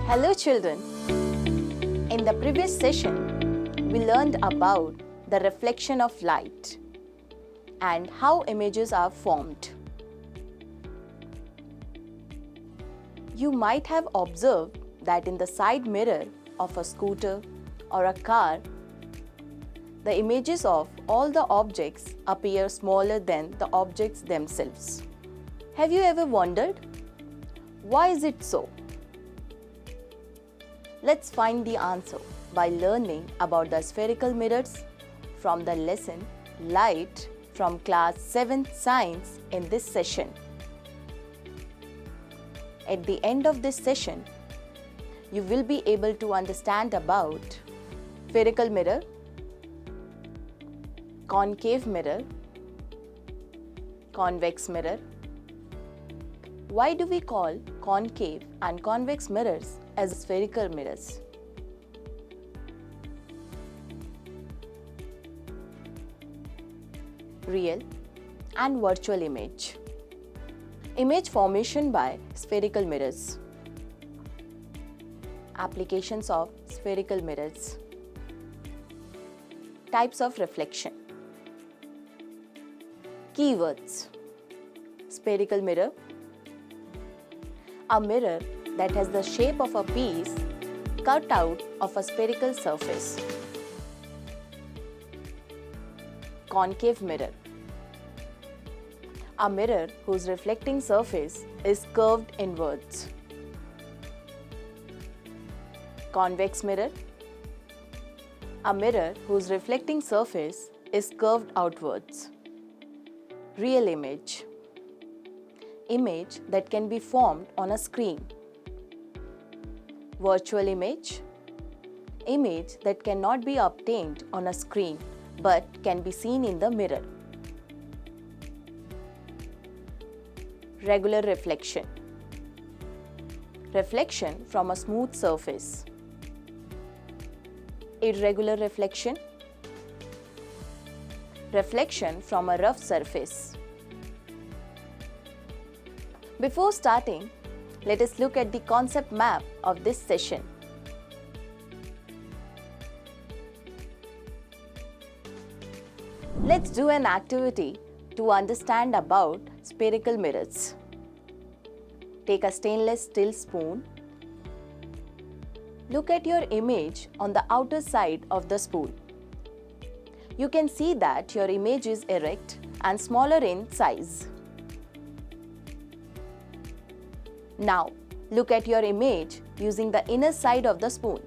Hello children. In the previous session, we learned about the reflection of light and how images are formed. You might have observed that in the side mirror of a scooter or a car, the images of all the objects appear smaller than the objects themselves. Have you ever wondered, why is it so? Let's find the answer by learning about the spherical mirrors from the lesson Light from class 7th Science in this session. At the end of this session, you will be able to understand about spherical mirror, concave mirror, convex mirror. Why do we call concave and convex mirrors as spherical mirrors? Real and virtual image. Image formation by spherical mirrors. Applications of spherical mirrors. Types of reflection. Keywords. Spherical mirror. A mirror that has the shape of a piece cut out of a spherical surface. Concave mirror. A mirror whose reflecting surface is curved inwards. Convex mirror. A mirror whose reflecting surface is curved outwards. Real image. Image that can be formed on a screen. Virtual image. Image that cannot be obtained on a screen but can be seen in the mirror. Regular reflection. Reflection from a smooth surface. Irregular reflection. Reflection from a rough surface. Before starting, let us look at the concept map of this session. Let's do an activity to understand about spherical mirrors. Take a stainless steel spoon. Look at your image on the outer side of the spoon. You can see that your image is erect and smaller in size. Now, look at your image using the inner side of the spoon.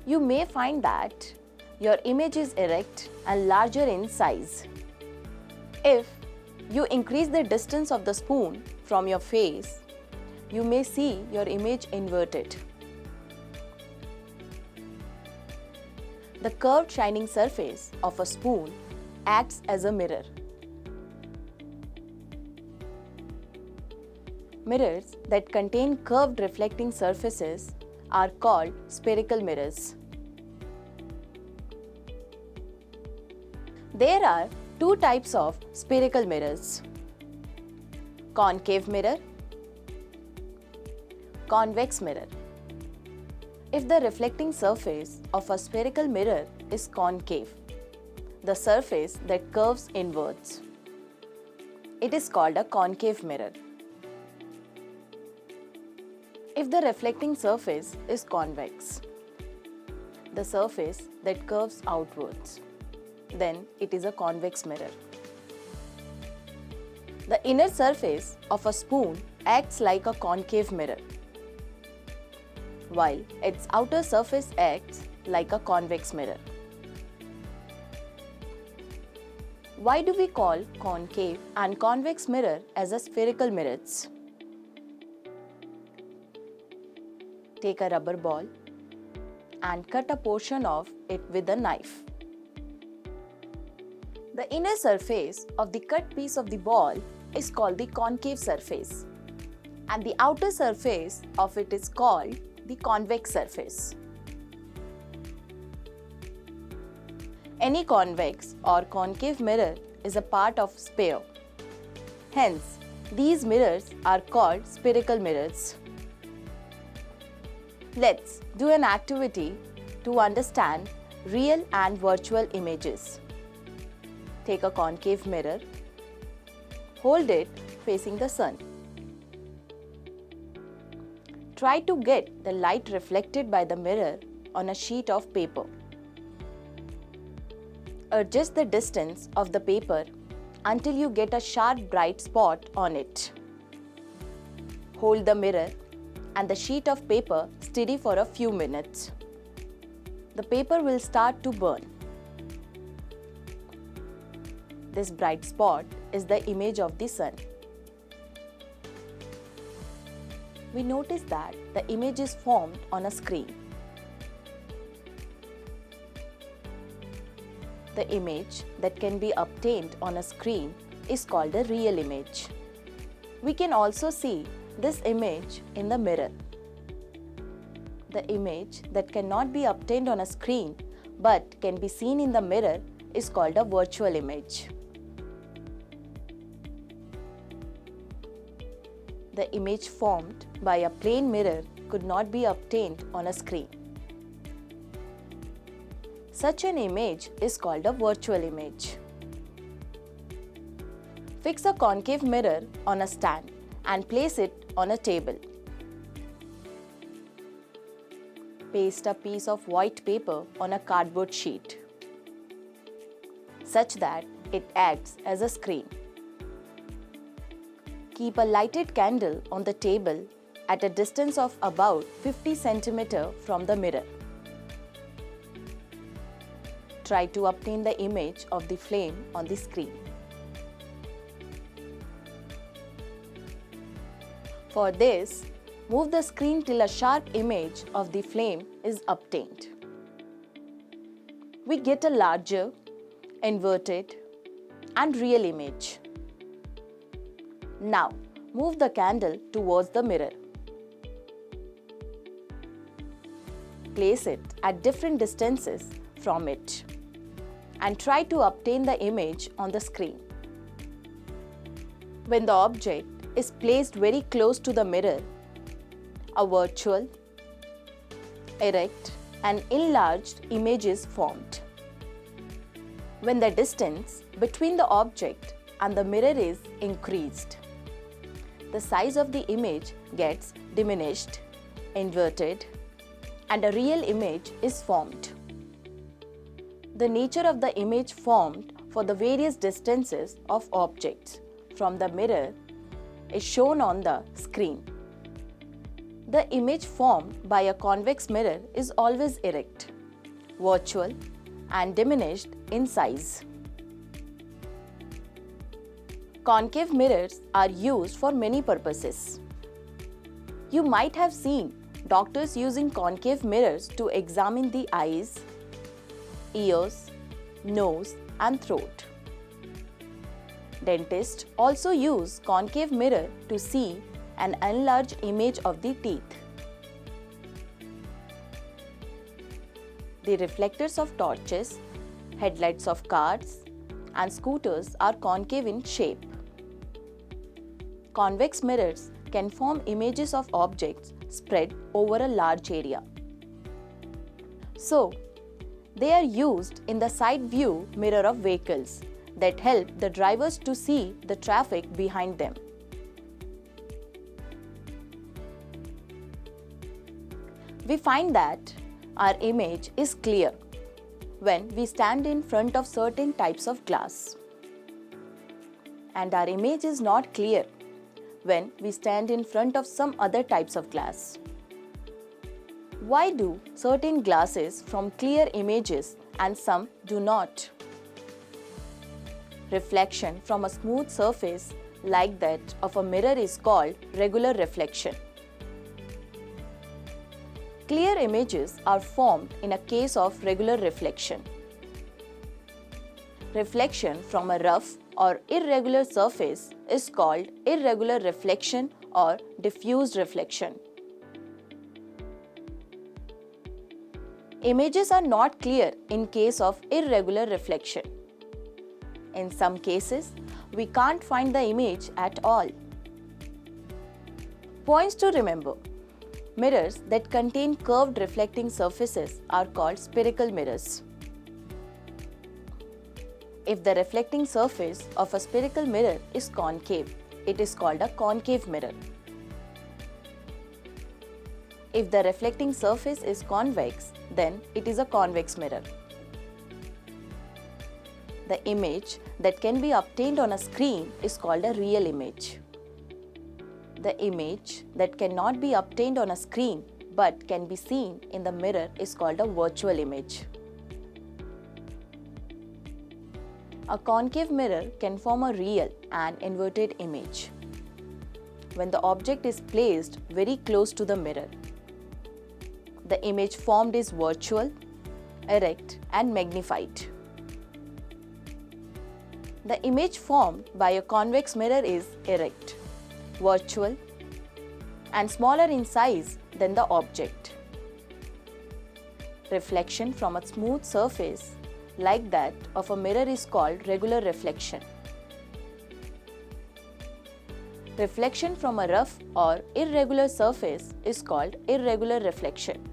You may find that your image is erect and larger in size. If you increase the distance of the spoon from your face, you may see your image inverted. The curved shining surface of a spoon acts as a mirror. Mirrors that contain curved reflecting surfaces are called spherical mirrors. There are two types of spherical mirrors: concave mirror, convex mirror. If the reflecting surface of a spherical mirror is concave, the surface that curves inwards, it is called a concave mirror. If the reflecting surface is convex, the surface that curves outwards, then it is a convex mirror. The inner surface of a spoon acts like a concave mirror, while its outer surface acts like a convex mirror. Why do we call concave and convex mirror as a spherical mirrors? Take a rubber ball and cut a portion of it with a knife. The inner surface of the cut piece of the ball is called the concave surface, and the outer surface of it is called the convex surface. Any convex or concave mirror is a part of sphere. Hence, these mirrors are called spherical mirrors. Let's do an activity to understand real and virtual images. Take a concave mirror. Hold it facing the sun. Try to get the light reflected by the mirror on a sheet of paper. Adjust the distance of the paper until you get a sharp bright spot on it. Hold the mirror and the sheet of paper steady for a few minutes. The paper will start to burn. This bright spot is the image of the sun. We notice that the image is formed on a screen. The image that can be obtained on a screen is called a real image. We can also see this image in the mirror. The image that cannot be obtained on a screen but can be seen in the mirror is called a virtual image. The image formed by a plain mirror could not be obtained on a screen. Such an image is called a virtual image. Fix a concave mirror on a stand and place it on a table. Paste a piece of white paper on a cardboard sheet such that it acts as a screen. Keep a lighted candle on the table at a distance of about 50 cm from the mirror. Try to obtain the image of the flame on the screen. For this, move the screen till a sharp image of the flame is obtained. We get a larger, inverted, and real image. Now, move the candle towards the mirror. Place it at different distances from it and try to obtain the image on the screen. When the object is placed very close to the mirror, a virtual, erect, and enlarged image is formed. When the distance between the object and the mirror is increased, the size of the image gets diminished, inverted, and a real image is formed. The nature of the image formed for the various distances of objects from the mirror is shown on the screen. The image formed by a convex mirror is always erect, virtual, and diminished in size. Concave mirrors are used for many purposes. You might have seen doctors using concave mirrors to examine the eyes, ears, nose, and throat. Dentists also use concave mirror to see an enlarged image of the teeth. The reflectors of torches, headlights of cars, and scooters are concave in shape. Convex mirrors can form images of objects spread over a large area. So, they are used in the side view mirror of vehicles that help the drivers to see the traffic behind them. We find that our image is clear when we stand in front of certain types of glass, and our image is not clear when we stand in front of some other types of glass. Why do certain glasses form clear images and some do not? Reflection from a smooth surface like that of a mirror is called regular reflection. Clear images are formed in a case of regular reflection. Reflection from a rough or irregular surface is called irregular reflection or diffused reflection. Images are not clear in case of irregular reflection. In some cases, we can't find the image at all. Points to remember. Mirrors that contain curved reflecting surfaces are called spherical mirrors. If the reflecting surface of a spherical mirror is concave, it is called a concave mirror. If the reflecting surface is convex, then it is a convex mirror. The image that can be obtained on a screen is called a real image. The image that cannot be obtained on a screen but can be seen in the mirror is called a virtual image. A concave mirror can form a real and inverted image when the object is placed very close to the mirror. The image formed is virtual, erect, and magnified. The image formed by a convex mirror is erect, virtual, and smaller in size than the object. Reflection from a smooth surface like that of a mirror is called regular reflection. Reflection from a rough or irregular surface is called irregular reflection.